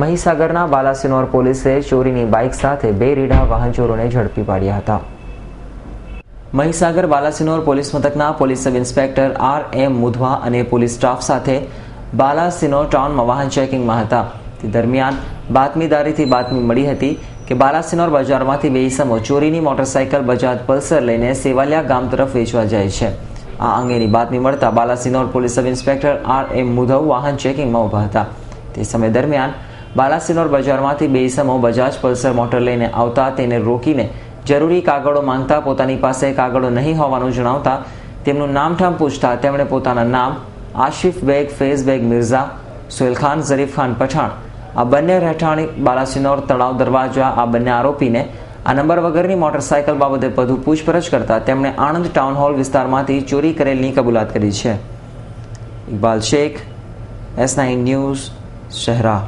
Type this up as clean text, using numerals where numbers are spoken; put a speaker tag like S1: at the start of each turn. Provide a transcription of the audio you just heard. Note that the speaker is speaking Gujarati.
S1: મહીસાગરના બાલાસિનોર પોલીસે ચોરીની બાઇક સાથે 2 રીઢા વાહન ચોરોને ઝડપી પાડ્યા હતા. મહીસાગર બાલાસિનોર પોલીસ મથકના પોલીસ સબ ઇન્સ્પેક્ટર RM મુધવા અને પોલીસ સ્ટાફ સાથે બાલાસિનોર ટાઉનમાં વાહન ચેકિંગમાં હતા. તે દરમિયાન બાતમીદારીથી બાતમી મળી હતી કે બાલાસિનોર બજારમાંથી 2 ઇસમો ચોરીની મોટરસાઇકલ બજાજ પલ્સર લઈને સેવાલિયા ગામ તરફ વેચવા જાય છે. આ અંગેની બાતમી મળતા Balasinor police sub inspector RM મુધવ વાહન ચેકિંગમાં ઊભા હતા. તે સમય દરમિયાન બાલાસિનોર બજારમાંથી 2 ઇસમો બજાજ પલ્સર મોટર લઈને આવતા તેને રોકીને જરૂરી કાગળો માંગતા પોતાની પાસે કાગળો નહીં હોવાનું જણાવતા તેમનું નામઠામ પૂછતા તેમણે પોતાના નામ આશિફ બેગ, ફેઝ બેગ મિર્ઝા, સોહેલ ખાન, ઝરીફ ખાન પઠાણ આ બંને રહેઠાણી બાલાસિનોર તળાવ દરવાજા આ બંને આરોપીને આ નંબર વગરની મોટરસાયકલ બાબતે વધુ પૂછપરછ કરતા તેમણે આણંદ ટાઉન હોલ વિસ્તારમાંથી ચોરી કરેલની કબૂલાત કરી છે. Iqbal Sheikh, S9 news, Shehera.